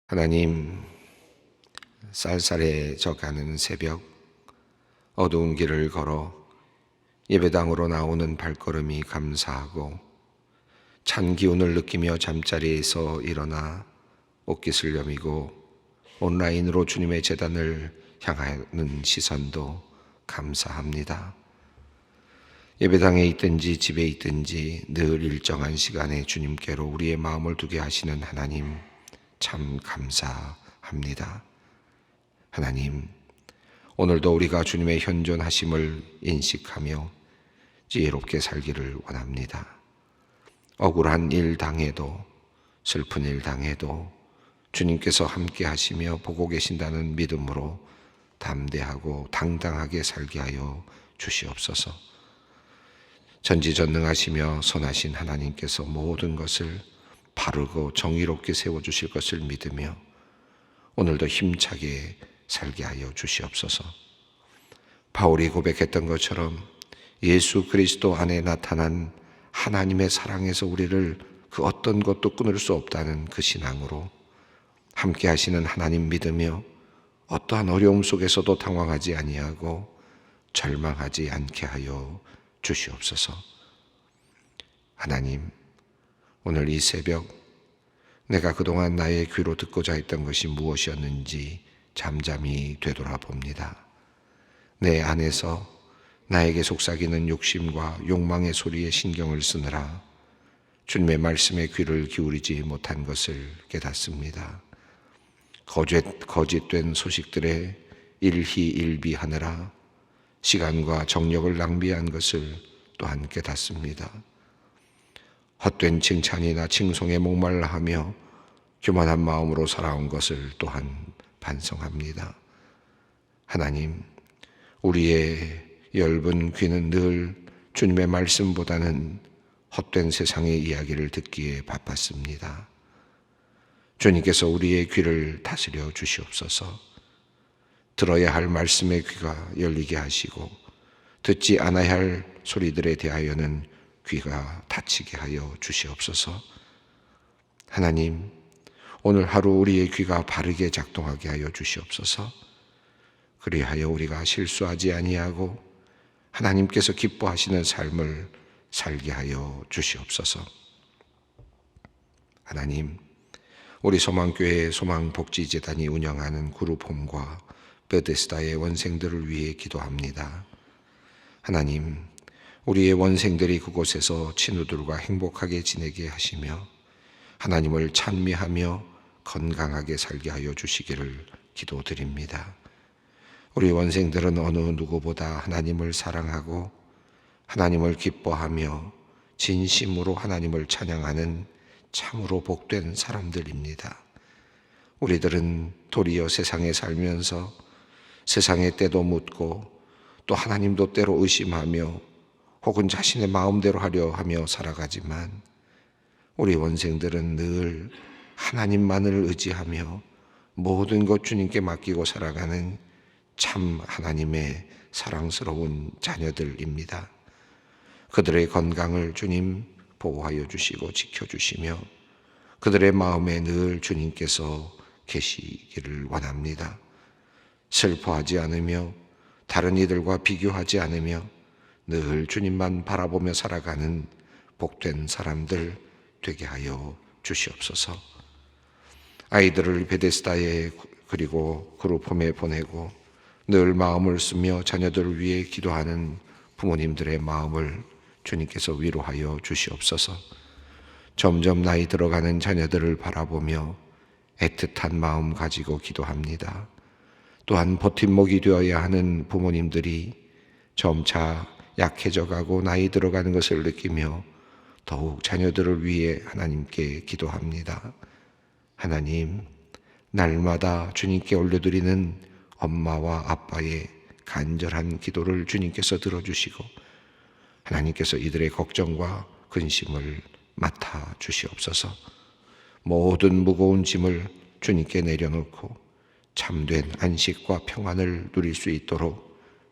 하나님, 쌀쌀해져 가는 새벽, 어두운 길을 걸어 예배당으로 나오는 발걸음이 감사하고 찬 기운을 느끼며 잠자리에서 일어나 옷깃을 여미고 온라인으로 주님의 제단을 향하는 시선도 감사합니다. 예배당에 있든지 집에 있든지 늘 일정한 시간에 주님께로 우리의 마음을 두게 하시는 하나님, 참 감사합니다. 하나님, 오늘도 우리가 주님의 현존하심을 인식하며 지혜롭게 살기를 원합니다. 억울한 일 당해도, 슬픈 일 당해도 주님께서 함께 하시며 보고 계신다는 믿음으로 담대하고 당당하게 살게 하여 주시옵소서. 전지전능하시며 선하신 하나님께서 모든 것을 바르고 정의롭게 세워주실 것을 믿으며 오늘도 힘차게 살게 하여 주시옵소서. 바울이 고백했던 것처럼 예수 그리스도 안에 나타난 하나님의 사랑에서 우리를 그 어떤 것도 끊을 수 없다는 그 신앙으로 함께 하시는 하나님 믿으며 어떠한 어려움 속에서도 당황하지 아니하고 절망하지 않게 하여 주시옵소서. 하나님, 오늘 이 새벽 내가 그동안 나의 귀로 듣고자 했던 것이 무엇이었는지 잠잠히 되돌아봅니다. 내 안에서 나에게 속삭이는 욕심과 욕망의 소리에 신경을 쓰느라 주님의 말씀에 귀를 기울이지 못한 것을 깨닫습니다. 거짓된 소식들에 일희일비하느라 시간과 정력을 낭비한 것을 또한 깨닫습니다. 헛된 칭찬이나 칭송에 목말라 하며 교만한 마음으로 살아온 것을 또한 반성합니다. 하나님, 우리의 엷은 귀는 늘 주님의 말씀보다는 헛된 세상의 이야기를 듣기에 바빴습니다. 주님께서 우리의 귀를 다스려 주시옵소서. 들어야 할 말씀의 귀가 열리게 하시고 듣지 않아야 할 소리들에 대하여는 귀가 닫히게 하여 주시옵소서. 하나님, 오늘 하루 우리의 귀가 바르게 작동하게 하여 주시옵소서. 그리하여 우리가 실수하지 아니하고 하나님께서 기뻐하시는 삶을 살게 하여 주시옵소서. 하나님, 우리 소망교회 소망복지재단이 운영하는 그룹홈과 베데스다의 원생들을 위해 기도합니다. 하나님, 우리의 원생들이 그곳에서 친구들과 행복하게 지내게 하시며 하나님을 찬미하며 건강하게 살게 하여 주시기를 기도드립니다. 우리 원생들은 어느 누구보다 하나님을 사랑하고 하나님을 기뻐하며 진심으로 하나님을 찬양하는 참으로 복된 사람들입니다. 우리들은 도리어 세상에 살면서 세상의 때도 묻고 또 하나님도 때로 의심하며 혹은 자신의 마음대로 하려 하며 살아가지만 우리 원생들은 늘 하나님만을 의지하며 모든 것 주님께 맡기고 살아가는 참 하나님의 사랑스러운 자녀들입니다. 그들의 건강을 주님 보호하여 주시고 지켜주시며 그들의 마음에 늘 주님께서 계시기를 원합니다. 슬퍼하지 않으며 다른 이들과 비교하지 않으며 늘 주님만 바라보며 살아가는 복된 사람들 되게 하여 주시옵소서. 아이들을 베데스다에 그리고 그룹홈에 보내고 늘 마음을 쓰며 자녀들을 위해 기도하는 부모님들의 마음을 주님께서 위로하여 주시옵소서. 점점 나이 들어가는 자녀들을 바라보며 애틋한 마음 가지고 기도합니다. 또한 버팀목이 되어야 하는 부모님들이 점차 약해져 가고 나이 들어가는 것을 느끼며 더욱 자녀들을 위해 하나님께 기도합니다. 하나님, 날마다 주님께 올려드리는 엄마와 아빠의 간절한 기도를 주님께서 들어주시고 하나님께서 이들의 걱정과 근심을 맡아 주시옵소서. 모든 무거운 짐을 주님께 내려놓고 참된 안식과 평안을 누릴 수 있도록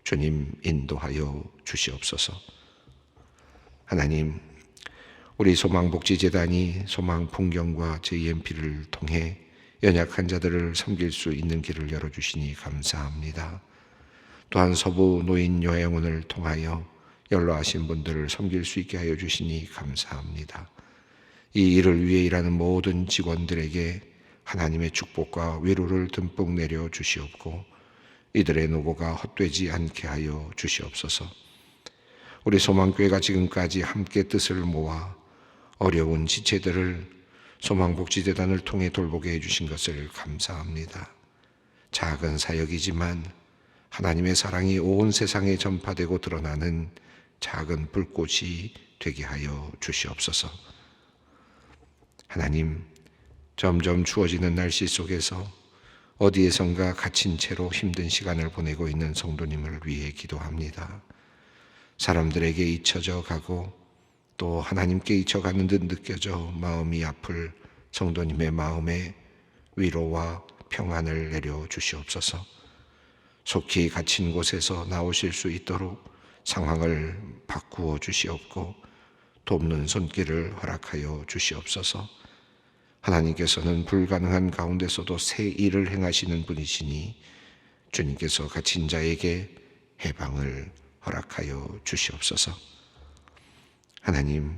주님 인도하여 주시옵소서. 하나님, 우리 소망복지재단이 소망풍경과 JMP를 통해 연약한 자들을 섬길 수 있는 길을 열어주시니 감사합니다. 또한 서부 노인 요양원을 통하여 연로하신 분들을 섬길 수 있게 하여 주시니 감사합니다. 이 일을 위해 일하는 모든 직원들에게 하나님의 축복과 위로를 듬뿍 내려 주시옵고 이들의 노고가 헛되지 않게 하여 주시옵소서. 우리 소망교회가 지금까지 함께 뜻을 모아 어려운 지체들을 소망복지재단을 통해 돌보게 해주신 것을 감사합니다. 작은 사역이지만 하나님의 사랑이 온 세상에 전파되고 드러나는 작은 불꽃이 되게 하여 주시옵소서. 하나님, 점점 추워지는 날씨 속에서 어디에선가 갇힌 채로 힘든 시간을 보내고 있는 성도님을 위해 기도합니다. 사람들에게 잊혀져 가고 또 하나님께 잊혀가는 듯 느껴져 마음이 아플 성도님의 마음에 위로와 평안을 내려 주시옵소서. 속히 갇힌 곳에서 나오실 수 있도록 상황을 바꾸어 주시옵고 돕는 손길을 허락하여 주시옵소서. 하나님께서는 불가능한 가운데서도 새 일을 행하시는 분이시니 주님께서 갇힌 자에게 해방을 허락하여 주시옵소서. 하나님,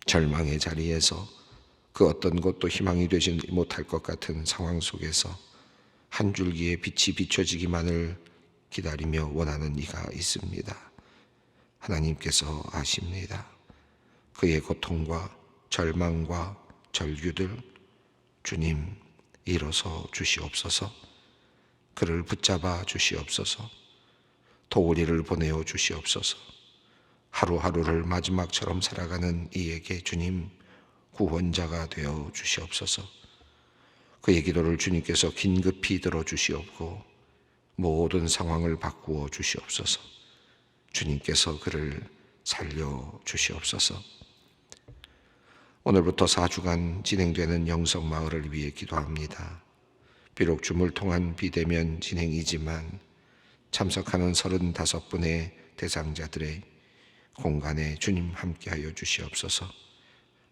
절망의 자리에서 그 어떤 것도 희망이 되지 못할 것 같은 상황 속에서 한 줄기의 빛이 비춰지기만을 기다리며 원하는 이가 있습니다. 하나님께서 아십니다. 그의 고통과 절망과 절규들 주님 일어서 주시옵소서. 그를 붙잡아 주시옵소서. 도우리를 보내어 주시옵소서. 하루하루를 마지막처럼 살아가는 이에게 주님 구원자가 되어 주시옵소서. 그의 기도를 주님께서 긴급히 들어주시옵고 모든 상황을 바꾸어 주시옵소서. 주님께서 그를 살려 주시옵소서. 오늘부터 4주간 진행되는 영성마을을 위해 기도합니다. 비록 줌을 통한 비대면 진행이지만 참석하는 35분의 대상자들의 공간에 주님 함께하여 주시옵소서.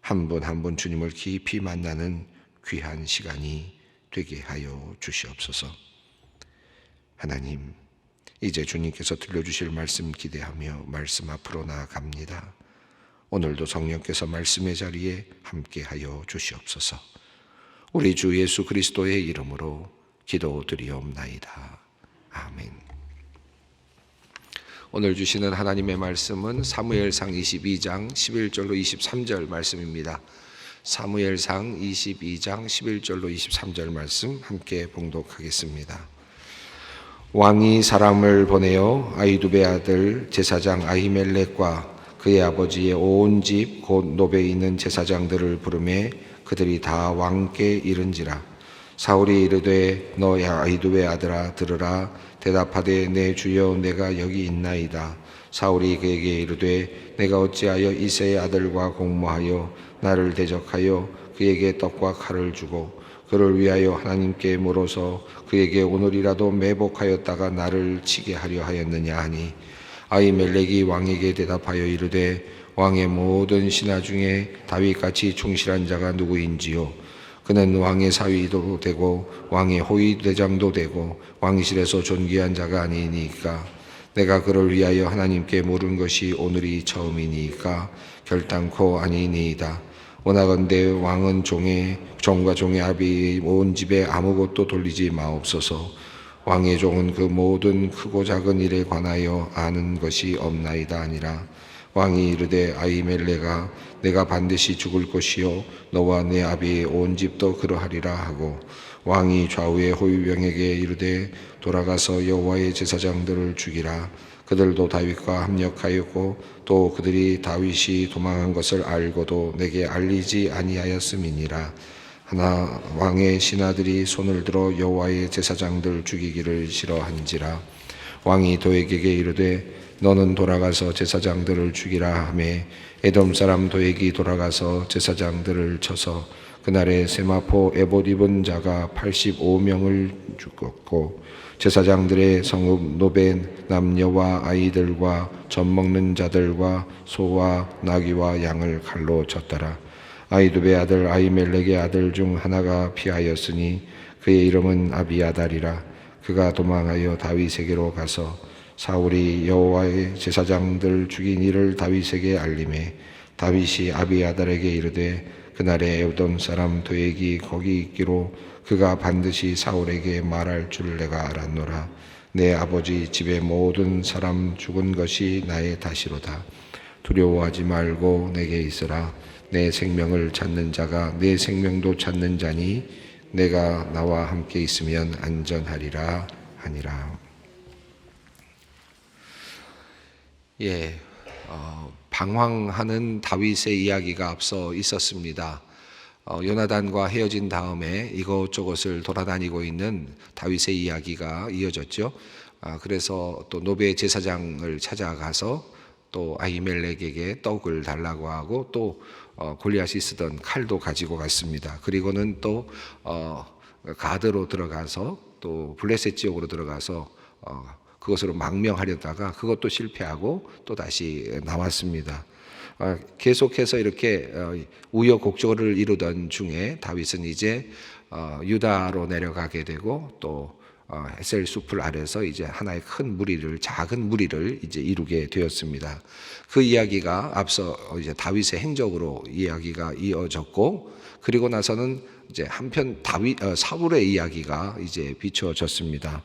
한 분 한 분 주님을 깊이 만나는 귀한 시간이 되게 하여 주시옵소서. 하나님, 이제 주님께서 들려주실 말씀 기대하며 말씀 앞으로 나아갑니다. 오늘도 성령께서 말씀의 자리에 함께하여 주시옵소서. 우리 주 예수 그리스도의 이름으로 기도드리옵나이다. 아멘. 오늘 주시는 하나님의 말씀은 사무엘상 22장 11절로 23절 말씀입니다. 사무엘상 22장 11절로 23절 말씀 함께 봉독하겠습니다. 왕이 사람을 보내어 아히두베 아들 제사장 아히멜렉과 그의 아버지의 온 집 곧 노베에 있는 제사장들을 부르매 그들이 다 왕께 이른지라. 사울이 이르되 너야 아히두베 아들아 들으라. 대답하되 내 주여 내가 여기 있나이다. 사울이 그에게 이르되 내가 어찌하여 이새의 아들과 공모하여 나를 대적하여 그에게 떡과 칼을 주고 그를 위하여 하나님께 물어서 그에게 오늘이라도 매복하였다가 나를 치게 하려 하였느냐 하니 아히멜렉이 왕에게 대답하여 이르되 왕의 모든 신하 중에 다윗같이 충실한 자가 누구인지요. 그는 왕의 사위도 되고 왕의 호위대장도 되고 왕실에서 존귀한 자가 아니니까 내가 그를 위하여 하나님께 물은 것이 오늘이 처음이니까 결단코 아니니이다. 원하건대 왕은 종과 종의 아비 온 집에 아무것도 돌리지 마옵소서. 왕의 종은 그 모든 크고 작은 일에 관하여 아는 것이 없나이다 아니라. 왕이 이르되 아히멜렉아 내가 반드시 죽을 것이요 너와 내 아비의 온 집도 그러하리라 하고 왕이 좌우의 호위병에게 이르되 돌아가서 여호와의 제사장들을 죽이라. 그들도 다윗과 합력하였고 또 그들이 다윗이 도망한 것을 알고도 내게 알리지 아니하였음이니라. 하나 왕의 신하들이 손을 들어 여호와의 제사장들 죽이기를 싫어한지라. 왕이 도액에게 이르되 너는 돌아가서 제사장들을 죽이라 하매 에돔 사람 도액이 돌아가서 제사장들을 쳐서 그날에 세마포 에봇 입은 자가 85명을 죽었고 제사장들의 성읍 노베 남녀와 아이들과 젖 먹는 자들과 소와 나귀와 양을 칼로 쳤더라. 아히두베의 아들 아히멜렉의 아들 중 하나가 피하였으니 그의 이름은 아비아달이라. 그가 도망하여 다윗에게로 가서 사울이 여호와의 제사장들 죽인 일을 다윗에게 알림해 다윗이 아비아달에게 이르되 그날에 에돔 사람 도액이 거기 있기로 그가 반드시 사울에게 말할 줄 내가 알았노라. 내 아버지 집의 모든 사람 죽은 것이 나의 탓이로다. 두려워하지 말고 내게 있으라. 내 생명을 찾는 자가 내 생명도 찾는 자니 내가 나와 함께 있으면 안전하리라 하니라. 방황하는 다윗의 이야기가 앞서 있었습니다. 요나단과 헤어진 다음에 이것저것을 돌아다니고 있는 다윗의 이야기가 이어졌죠. 그래서 또 노베 제사장을 찾아가서 또 아히멜렉에게 떡을 달라고 하고 또 골리앗이 쓰던 칼도 가지고 갔습니다. 그리고는 또 가드로 들어가서 또 블레셋 지역으로 들어가서 그것으로 망명하려다가 그것도 실패하고 또 다시 나왔습니다. 계속해서 이렇게 우여곡절을 이루던 중에 다윗은 이제 유다로 내려가게 되고 또 에셀 숲을 아래서 이제 하나의 작은 무리를 이제 이루게 되었습니다. 그 이야기가 앞서 이제 다윗의 행적으로 이야기가 이어졌고, 그리고 나서는 이제 한편 사울의 이야기가 이제 비춰졌습니다.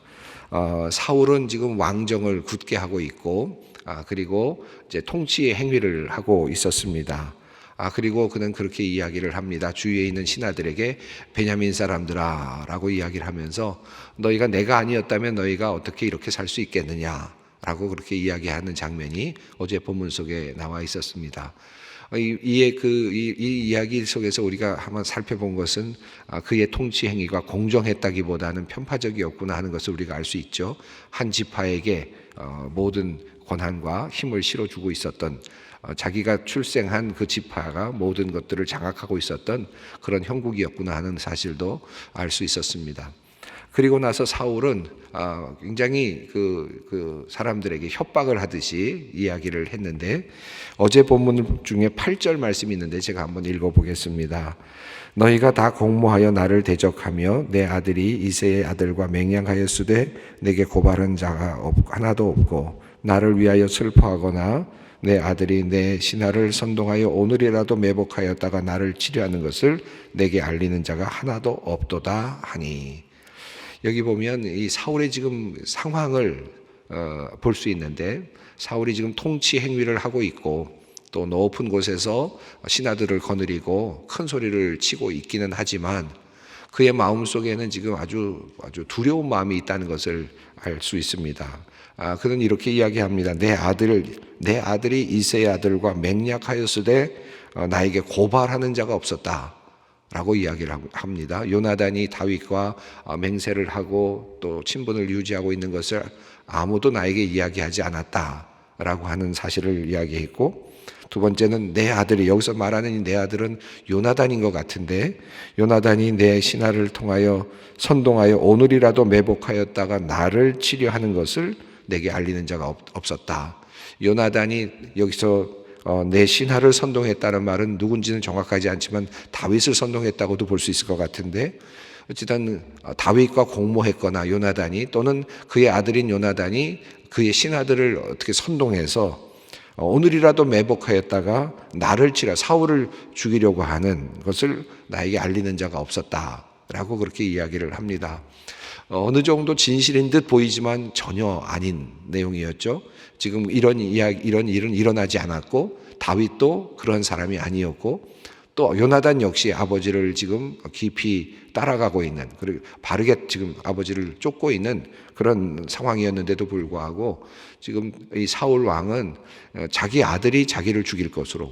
사울은 지금 왕정을 굳게 하고 있고, 그리고 이제 통치의 행위를 하고 있었습니다. 그리고 그는 그렇게 이야기를 합니다. 주위에 있는 신하들에게 베냐민 사람들아 라고 이야기를 하면서 너희가 내가 아니었다면 너희가 어떻게 이렇게 살 수 있겠느냐 라고 그렇게 이야기하는 장면이 어제 본문 속에 나와 있었습니다. 이 이야기 속에서 우리가 한번 살펴본 것은 그의 통치 행위가 공정했다기보다는 편파적이었구나 하는 것을 우리가 알 수 있죠. 한 지파에게 모든 권한과 힘을 실어주고 있었던, 자기가 출생한 그 지파가 모든 것들을 장악하고 있었던 그런 형국이었구나 하는 사실도 알 수 있었습니다. 그리고 나서 사울은 굉장히 그 사람들에게 협박을 하듯이 이야기를 했는데, 어제 본문 중에 8절 말씀이 있는데 제가 한번 읽어보겠습니다. 너희가 다 공모하여 나를 대적하며 내 아들이 이새의 아들과 맹양하였으되 내게 고발한 자가 하나도 없고 나를 위하여 슬퍼하거나 내 아들이 내 신하를 선동하여 오늘이라도 매복하였다가 나를 치료하는 것을 내게 알리는 자가 하나도 없도다 하니. 여기 보면 이 사울의 지금 상황을 볼 수 있는데, 사울이 지금 통치 행위를 하고 있고 또 높은 곳에서 신하들을 거느리고 큰 소리를 치고 있기는 하지만 그의 마음속에는 지금 아주 두려운 마음이 있다는 것을 알 수 있습니다. 그는 이렇게 이야기합니다. 내 아들이 이새의 아들과 맹약하였으되 나에게 고발하는 자가 없었다 라고 이야기를 합니다. 요나단이 다윗과 맹세를 하고 또 친분을 유지하고 있는 것을 아무도 나에게 이야기하지 않았다 라고 하는 사실을 이야기했고, 두 번째는 내 아들이, 여기서 말하는 내 아들은 요나단인 것 같은데, 요나단이 내 신하를 통하여 선동하여 오늘이라도 매복하였다가 나를 치료하는 것을 내게 알리는 자가 없었다. 요나단이 여기서 내 신하를 선동했다는 말은 누군지는 정확하지 않지만 다윗을 선동했다고도 볼 수 있을 것 같은데, 어쨌든 다윗과 공모했거나 요나단이, 또는 그의 아들인 요나단이 그의 신하들을 어떻게 선동해서 오늘이라도 매복하였다가 나를 사울을 죽이려고 하는 것을 나에게 알리는 자가 없었다라고 그렇게 이야기를 합니다. 어느 정도 진실인 듯 보이지만 전혀 아닌 내용이었죠. 지금 이런 일은 일어나지 않았고 다윗도 그런 사람이 아니었고 또 요나단 역시 아버지를 지금 깊이 따라가고 있는, 그리고 바르게 지금 아버지를 쫓고 있는 그런 상황이었는데도 불구하고 지금 이 사울 왕은 자기 아들이 자기를 죽일 것으로,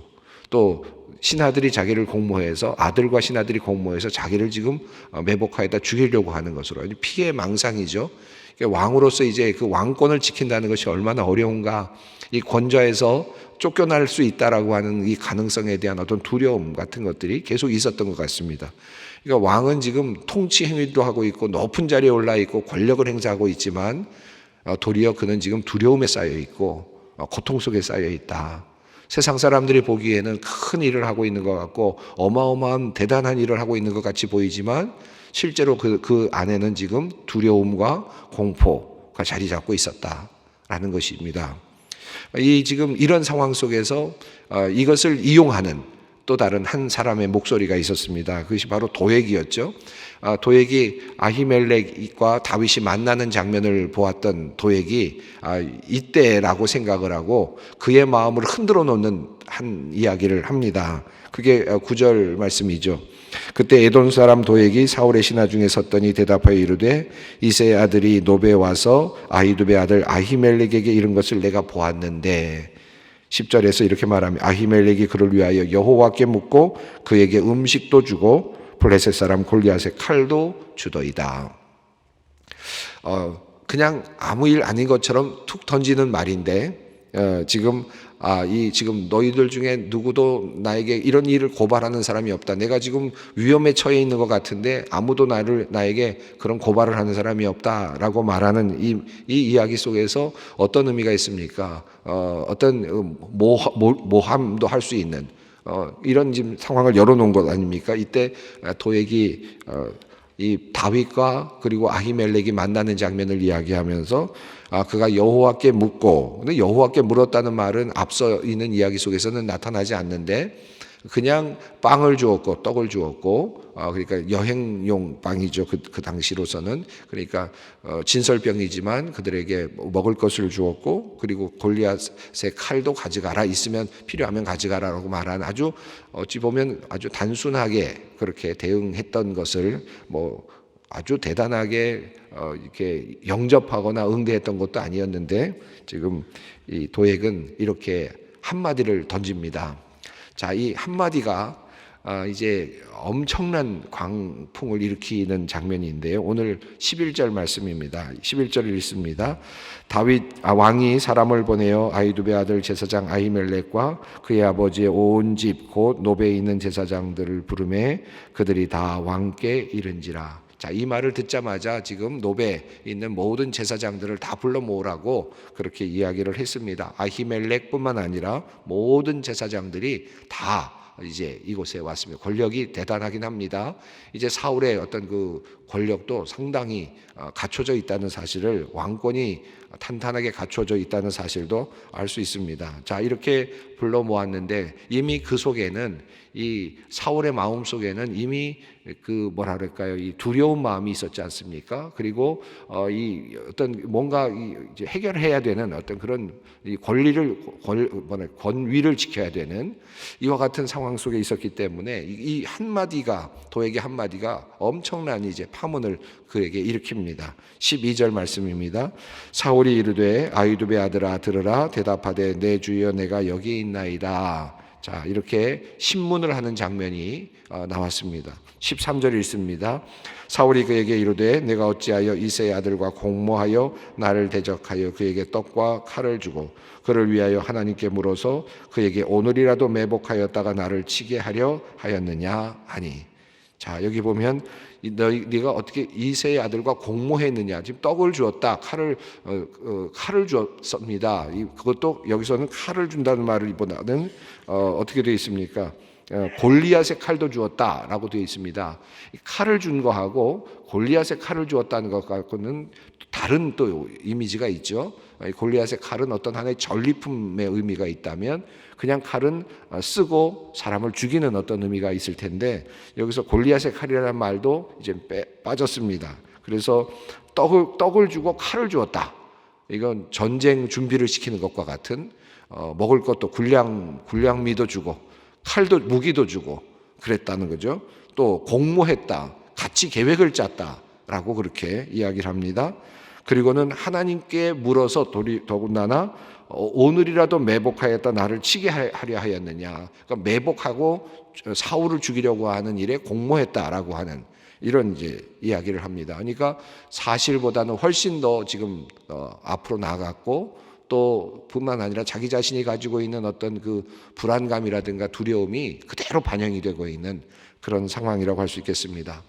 또 신하들이 자기를 공모해서, 아들과 신하들이 공모해서 자기를 지금 매복하에다 죽이려고 하는 것으로 아주 피해망상이죠. 왕으로서 이제 그 왕권을 지킨다는 것이 얼마나 어려운가, 이 권좌에서 쫓겨날 수 있다라고 하는 이 가능성에 대한 어떤 두려움 같은 것들이 계속 있었던 것 같습니다. 그러니까 왕은 지금 통치 행위도 하고 있고 높은 자리에 올라 있고 권력을 행사하고 있지만 도리어 그는 지금 두려움에 쌓여 있고 고통 속에 쌓여 있다. 세상 사람들이 보기에는 큰 일을 하고 있는 것 같고 어마어마한 대단한 일을 하고 있는 것 같이 보이지만 실제로 그 안에는 지금 두려움과 공포가 자리 잡고 있었다라는 것입니다. 지금 이런 상황 속에서 이것을 이용하는 또 다른 한 사람의 목소리가 있었습니다. 그것이 바로 도액이었죠. 도액이 아히멜렉과 다윗이 만나는 장면을 보았던 도액이 이때라고 생각을 하고 그의 마음을 흔들어 놓는 한 이야기를 합니다. 그게 9절 말씀이죠. 그때 에돔 사람 도액이 사울의 신하 중에 섰더니 대답하여 이르되 이새의 아들이 노베에 와서 아히두베 아들 아히멜렉에게 이른 것을 내가 보았는데 10절에서 이렇게 말합니다. 아히멜렉이 그를 위하여 여호와께 묻고 그에게 음식도 주고 블레셋 사람 골리앗의 칼도 주더이다. 그냥 아무 일 아닌 것처럼 툭 던지는 말인데 지금 지금 너희들 중에 누구도 나에게 이런 일을 고발하는 사람이 없다. 내가 지금 위험에 처해 있는 것 같은데 아무도 나에게 그런 고발을 하는 사람이 없다라고 말하는 이 이야기 속에서 어떤 의미가 있습니까? 어떤 모함도 할 수 있는 이런 지금 상황을 열어놓은 것 아닙니까? 이때 도액이 이 다윗과 그리고 아히멜렉이 만나는 장면을 이야기하면서 그가 여호와께 묻고, 근데 여호와께 물었다는 말은 앞서 있는 이야기 속에서는 나타나지 않는데 그냥 빵을 주었고 떡을 주었고 그러니까 여행용 빵이죠. 그 당시로서는. 그러니까 진설병이지만 그들에게 먹을 것을 주었고 그리고 골리앗의 칼도 가져가라. 있으면 필요하면 가져가라라고 말한 아주 어찌 보면 아주 단순하게 그렇게 대응했던 것을 아주 대단하게 이렇게 영접하거나 응대했던 것도 아니었는데 지금 이 도액은 이렇게 한마디를 던집니다. 자, 이 한마디가 이제 엄청난 광풍을 일으키는 장면인데요. 오늘 11절 말씀입니다. 11절을 읽습니다. 다윗 왕이 사람을 보내어 아히두베 아들 제사장 아히멜렉과 그의 아버지의 온 집 곧 노베에 있는 제사장들을 부르매 그들이 다 왕께 이른지라. 자, 이 말을 듣자마자 지금 노베에 있는 모든 제사장들을 다 불러 모으라고 그렇게 이야기를 했습니다. 아히멜렉뿐만 아니라 모든 제사장들이 다 이제 이곳에 왔습니다. 권력이 대단하긴 합니다. 이제 사울의 어떤 그 권력도 상당히 갖춰져 있다는 사실을, 왕권이 탄탄하게 갖춰져 있다는 사실도 알 수 있습니다. 자, 이렇게 불러 모았는데 이미 그 속에는, 이 사울의 마음 속에는 이미 그 뭐라 그럴까요? 이 두려운 마음이 있었지 않습니까? 그리고 이 어떤 뭔가 이제 해결해야 되는 어떤 그런 이 권위를 지켜야 되는 이와 같은 상황 속에 있었기 때문에 이 한마디가, 도액의 한마디가 엄청난 이제 파문을 그에게 일으킵니다. 12절 말씀입니다. 사울이 이르되 아히두베 아들아 들으라. 대답하되 내 주여 내가 여기 있나이다. 자, 이렇게 신문을 하는 장면이 나왔습니다. 13절 읽습니다. 사울이 그에게 이르되 내가 어찌하여 이새의 아들과 공모하여 나를 대적하여 그에게 떡과 칼을 주고 그를 위하여 하나님께 물어서 그에게 오늘이라도 매복하였다가 나를 치게 하려 하였느냐 하니. 자, 여기 보면 네가 어떻게 이새의 아들과 공모했느냐. 지금 떡을 주었다, 칼을 주었습니다. 그것도 여기서는 칼을 준다는 말보다는 어떻게 되어 있습니까? 골리앗의 칼도 주었다라고 되어 있습니다. 칼을 준 거하고 골리앗의 칼을 주었다는 것 갖고는 다른 또 이미지가 있죠. 골리앗의 칼은 어떤 하나의 전리품의 의미가 있다면 그냥 칼은 쓰고 사람을 죽이는 어떤 의미가 있을 텐데 여기서 골리앗의 칼이라는 말도 이제 빠졌습니다. 그래서 떡을 주고 칼을 주었다. 이건 전쟁 준비를 시키는 것과 같은, 먹을 것도 군량미도 주고 칼도, 무기도 주고 그랬다는 거죠. 또 공모했다, 같이 계획을 짰다라고 그렇게 이야기를 합니다. 그리고는 하나님께 물어서 더군다나 오늘이라도 매복하였다 나를 치게 하려 하였느냐. 그러니까 매복하고 사울을 죽이려고 하는 일에 공모했다라고 하는 이런 이제 이야기를 합니다. 그러니까 사실보다는 훨씬 더 지금 앞으로 나아갔고, 또 뿐만 아니라 자기 자신이 가지고 있는 어떤 그 불안감이라든가 두려움이 그대로 반영이 되고 있는 그런 상황이라고 할 수 있겠습니다.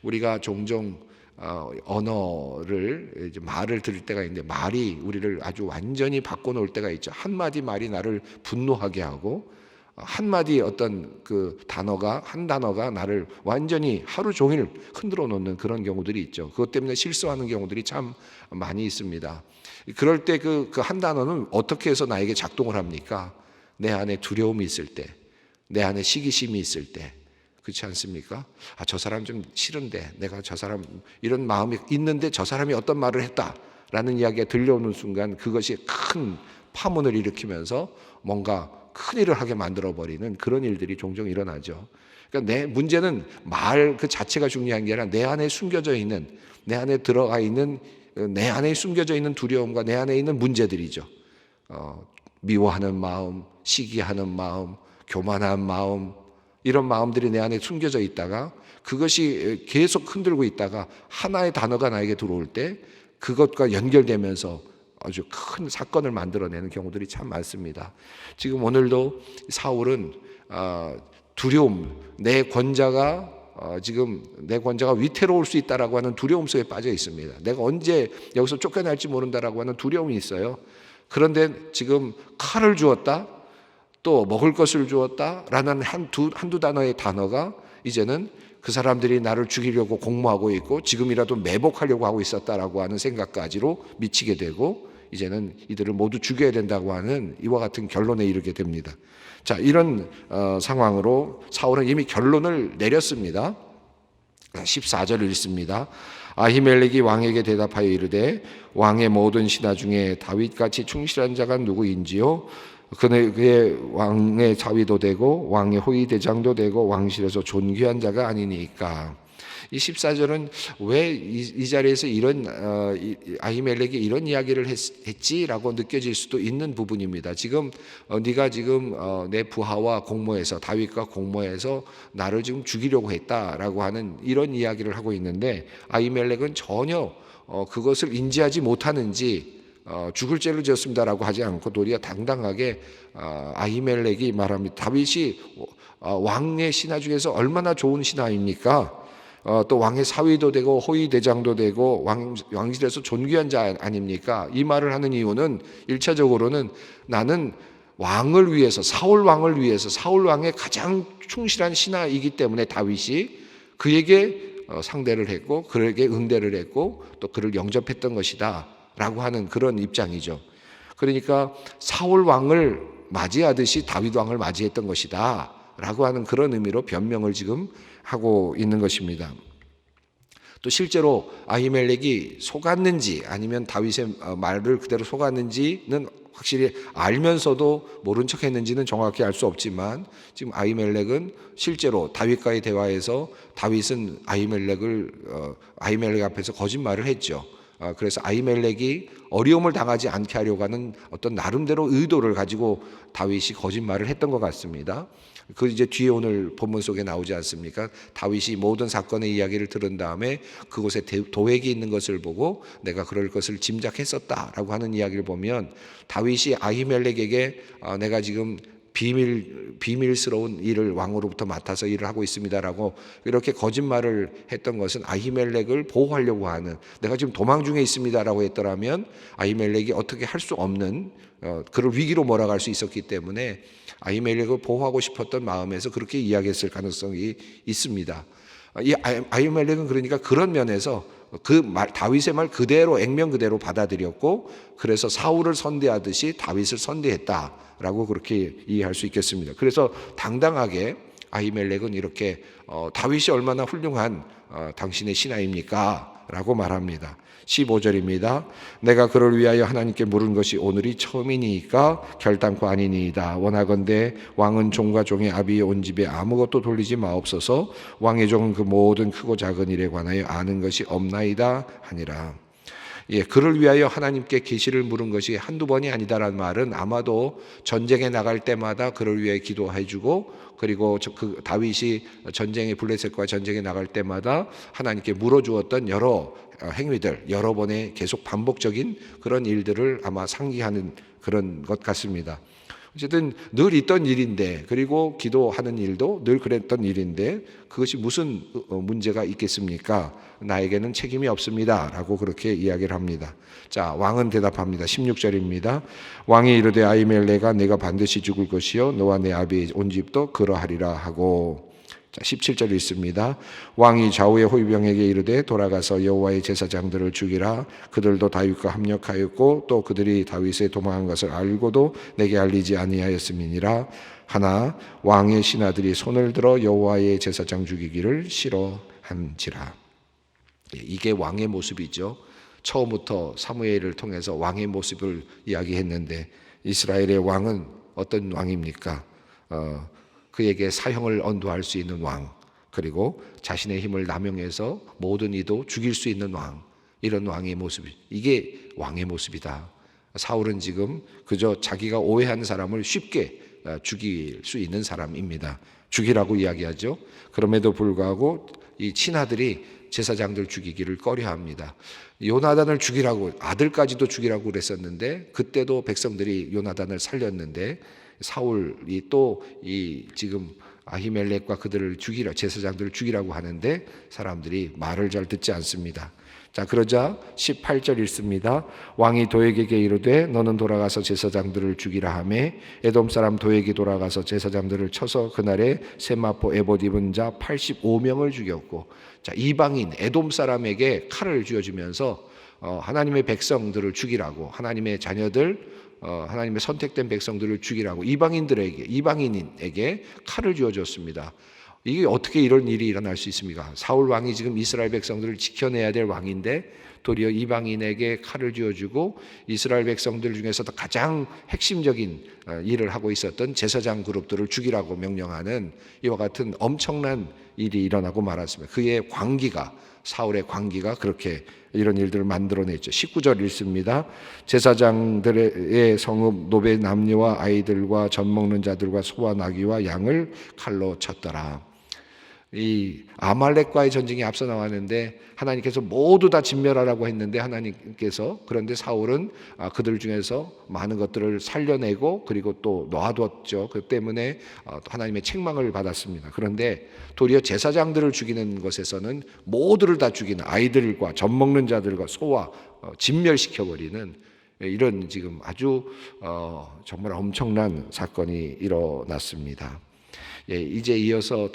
우리가 종종 언어를 이제 말을 들을 때가 있는데 말이 우리를 아주 완전히 바꿔놓을 때가 있죠. 한마디 말이 나를 분노하게 하고 한마디 어떤 그 단어가 한 단어가 나를 완전히 하루 종일 흔들어 놓는 그런 경우들이 있죠. 그것 때문에 실수하는 경우들이 참 많이 있습니다. 그럴 때 그 한 단어는 어떻게 해서 나에게 작동을 합니까? 내 안에 두려움이 있을 때, 내 안에 시기심이 있을 때, 그렇지 않습니까? 저 사람 좀 싫은데 내가 저 사람 이런 마음이 있는데 저 사람이 어떤 말을 했다라는 이야기가 들려오는 순간 그것이 큰 파문을 일으키면서 뭔가 큰일을 하게 만들어버리는 그런 일들이 종종 일어나죠. 그러니까 내 문제는 말 그 자체가 중요한 게 아니라 내 안에 숨겨져 있는, 내 안에 들어가 있는, 내 안에 숨겨져 있는 두려움과 내 안에 있는 문제들이죠. 미워하는 마음, 시기하는 마음, 교만한 마음, 이런 마음들이 내 안에 숨겨져 있다가 그것이 계속 흔들고 있다가 하나의 단어가 나에게 들어올 때 그것과 연결되면서 아주 큰 사건을 만들어내는 경우들이 참 많습니다. 지금 오늘도 사울은 두려움, 내 권자가 지금 내 권자가 위태로울 수 있다라고 하는 두려움 속에 빠져 있습니다. 내가 언제 여기서 쫓겨날지 모른다라고 하는 두려움이 있어요. 그런데 지금 칼을 주었다, 또 먹을 것을 주었다라는 한두 단어의 단어가 이제는 그 사람들이 나를 죽이려고 공모하고 있고 지금이라도 매복하려고 하고 있었다라고 하는 생각까지로 미치게 되고 이제는 이들을 모두 죽여야 된다고 하는 이와 같은 결론에 이르게 됩니다. 자, 이런 상황으로 사울은 이미 결론을 내렸습니다. 14절을 읽습니다. 아히멜렉이 왕에게 대답하여 이르되 왕의 모든 신하 중에 다윗같이 충실한 자가 누구인지요? 그의 왕의 자위도 되고 왕의 호위 대장도 되고 왕실에서 존귀한 자가 아니니까. 이 14절은 왜 이 자리에서 이런 아히멜렉이 이런 이야기를 했지라고 느껴질 수도 있는 부분입니다. 지금 네가 지금 내 부하와 공모해서 다윗과 공모해서 나를 지금 죽이려고 했다라고 하는 이런 이야기를 하고 있는데 아히멜렉은 전혀 그것을 인지하지 못하는지 죽을 죄를 지었습니다라고 하지 않고 도리어 당당하게 아히멜렉이 말합니다. 다윗이 왕의 신하 중에서 얼마나 좋은 신하입니까? 또 왕의 사위도 되고 호위 대장도 되고 왕실에서 존귀한 자 아닙니까? 이 말을 하는 이유는 1차적으로는 나는 왕을 위해서 사울 왕을 위해서 사울 왕의 가장 충실한 신하이기 때문에 다윗이 그에게 상대를 했고 그에게 응대를 했고 또 그를 영접했던 것이다 라고 하는 그런 입장이죠. 그러니까 사울 왕을 맞이하듯이 다윗 왕을 맞이했던 것이다 라고 하는 그런 의미로 변명을 지금 하고 있는 것입니다. 또 실제로 아히멜렉이 속았는지 아니면 다윗의 말을 그대로 속았는지는 확실히 알면서도 모른 척 했는지는 정확히 알 수 없지만 지금 아히멜렉은 실제로 다윗과의 대화에서 다윗은 아히멜렉 앞에서 거짓말을 했죠. 그래서 아히멜렉이 어려움을 당하지 않게 하려고 하는 어떤 나름대로 의도를 가지고 다윗이 거짓말을 했던 것 같습니다. 그 이제 뒤에 오늘 본문 속에 나오지 않습니까? 다윗이 모든 사건의 이야기를 들은 다음에 그곳에 도액이 있는 것을 보고 내가 그럴 것을 짐작했었다라고 하는 이야기를 보면 다윗이 아히멜렉에게 내가 지금 비밀스러운 일을 왕으로부터 맡아서 일을 하고 있습니다라고 이렇게 거짓말을 했던 것은 아히멜렉을 보호하려고 하는 내가 지금 도망 중에 있습니다라고 했더라면 아히멜렉이 어떻게 할 수 없는 그를 위기로 몰아갈 수 있었기 때문에 아히멜렉을 보호하고 싶었던 마음에서 그렇게 이야기했을 가능성이 있습니다. 이 아히멜렉은 그러니까 그런 면에서 다윗의 말 그대로 액면 그대로 받아들였고 그래서 사울을 선대하듯이 다윗을 선대했다라고 그렇게 이해할 수 있겠습니다. 그래서 당당하게 아히멜렉은 이렇게 다윗이 얼마나 훌륭한 당신의 신하입니까? 라고 말합니다. 15절입니다. 내가 그를 위하여 하나님께 물은 것이 오늘이 처음이니까 결단코 아니니이다. 원하건대 왕은 종과 종의 아비의 온 집에 아무것도 돌리지 마옵소서. 왕의 종은 그 모든 크고 작은 일에 관하여 아는 것이 없나이다 하니라. 그를 위하여 하나님께 계시를 물은 것이 한두 번이 아니다라는 말은 아마도 전쟁에 나갈 때마다 그를 위해 기도해주고 그리고 그 다윗이 블레셋과 전쟁에 나갈 때마다 하나님께 물어주었던 여러 행위들, 여러 번의 계속 반복적인 그런 일들을 아마 상기하는 그런 것 같습니다. 어쨌든 늘 있던 일인데, 그리고 기도하는 일도 늘 그랬던 일인데 그것이 무슨 문제가 있겠습니까? 나에게는 책임이 없습니다 라고 그렇게 이야기를 합니다. 자, 왕은 대답합니다. 16절입니다. 왕이 이르되 아히멜렉아, 내가 반드시 죽을 것이요 너와 내 아비 온 집도 그러하리라 하고. 자, 17절 있습니다. 왕이 좌우의 호위병에게 이르되 돌아가서 여호와의 제사장들을 죽이라. 그들도 다윗과 합력하였고 또 그들이 다윗의 도망한 것을 알고도 내게 알리지 아니하였음이니라. 하나 왕의 신하들이 손을 들어 여호와의 제사장 죽이기를 싫어한지라. 이게 왕의 모습이죠. 처음부터 사무엘을 통해서 왕의 모습을 이야기했는데 이스라엘의 왕은 어떤 왕입니까? 그에게 사형을 언도할 수 있는 왕, 그리고 자신의 힘을 남용해서 모든 이도 죽일 수 있는 왕, 이런 왕의 모습, 이게 왕의 모습이다. 사울은 지금 그저 자기가 오해한 사람을 쉽게 죽일 수 있는 사람입니다. 죽이라고 이야기하죠. 그럼에도 불구하고 이 친아들이 제사장들 죽이기를 꺼려합니다. 요나단을 죽이라고, 아들까지도 죽이라고 그랬었는데 그때도 백성들이 요나단을 살렸는데 사울이 또 이 지금 아히멜렉과 그들을 죽이라, 제사장들을 죽이라고 하는데 사람들이 말을 잘 듣지 않습니다. 자, 그러자 18절 읽습니다. 왕이 도액에게 이르되 너는 돌아가서 제사장들을 죽이라 하매 에돔 사람 도액이 돌아가서 제사장들을 쳐서 그날에 세마포 에봇 입은 자 85명을 죽였고, 자, 이방인 에돔 사람에게 칼을 쥐어주면서 하나님의 백성들을 죽이라고, 하나님의 자녀들, 하나님의 선택된 백성들을 죽이라고 이방인에게 칼을 쥐어줬습니다. 이게 어떻게 이런 일이 일어날 수 있습니까? 사울 왕이 지금 이스라엘 백성들을 지켜내야 될 왕인데 도리어 이방인에게 칼을 쥐어주고 이스라엘 백성들 중에서도 가장 핵심적인 일을 하고 있었던 제사장 그룹들을 죽이라고 명령하는 이와 같은 엄청난 일이 일어나고 말았습니다. 그의 광기가, 사울의 광기가 그렇게 이런 일들을 만들어냈죠. 19절 읽습니다. 제사장들의 성읍 노베 남녀와 아이들과 젖 먹는 자들과 소와 나귀와 양을 칼로 쳤더라. 이 아말렉과의 전쟁이 앞서 나왔는데 하나님께서 모두 다 진멸하라고 했는데 하나님께서, 그런데 사울은 그들 중에서 많은 것들을 살려내고 그리고 또 놔뒀죠. 그 때문에 하나님의 책망을 받았습니다. 그런데 도리어 제사장들을 죽이는 것에서는 모두를 다 죽이는, 아이들과 젖 먹는 자들과 소와 진멸시켜버리는 이런 지금 아주 정말 엄청난 사건이 일어났습니다. 이제 이어서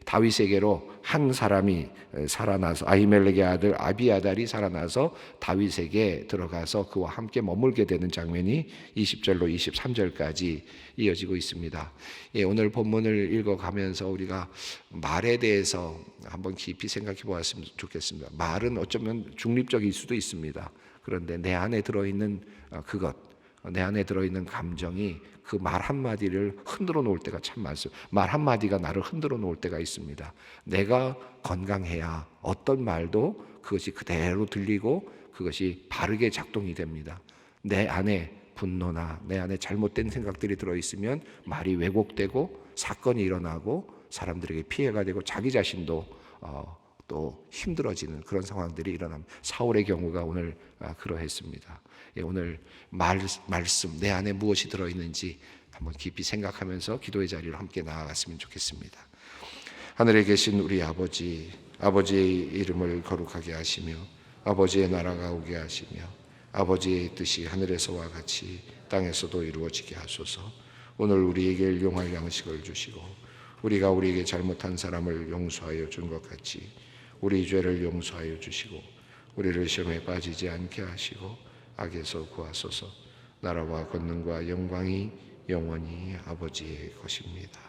다윗에게로 한 사람이 살아나서, 아히멜렉의 아들 아비아달이 살아나서 다윗에게 들어가서 그와 함께 머물게 되는 장면이 20절로 23절까지 이어지고 있습니다. 오늘 본문을 읽어가면서 우리가 말에 대해서 한번 깊이 생각해 보았으면 좋겠습니다. 말은 어쩌면 중립적일 수도 있습니다. 그런데 내 안에 들어있는 그것, 내 안에 들어있는 감정이 그 말 한마디를 흔들어 놓을 때가 참 많습니다. 말 한마디가 나를 흔들어 놓을 때가 있습니다. 내가 건강해야 어떤 말도 그것이 그대로 들리고 그것이 바르게 작동이 됩니다. 내 안에 분노나 내 안에 잘못된 생각들이 들어있으면 말이 왜곡되고 사건이 일어나고 사람들에게 피해가 되고 자기 자신도 또 힘들어지는 그런 상황들이 일어납니다. 사울의 경우가 오늘 그러했습니다. 오늘 말씀, 내 안에 무엇이 들어있는지 한번 깊이 생각하면서 기도의 자리로 함께 나아갔으면 좋겠습니다. 하늘에 계신 우리 아버지, 아버지의 이름을 거룩하게 하시며 아버지의 나라가 오게 하시며 아버지의 뜻이 하늘에서와 같이 땅에서도 이루어지게 하소서. 오늘 우리에게 일용할 양식을 주시고 우리가 우리에게 잘못한 사람을 용서하여 준 것 같이 우리 죄를 용서하여 주시고 우리를 시험에 빠지지 않게 하시고 악에서 구하소서. 나라와 권능과 영광이 영원히 아버지의 것입니다.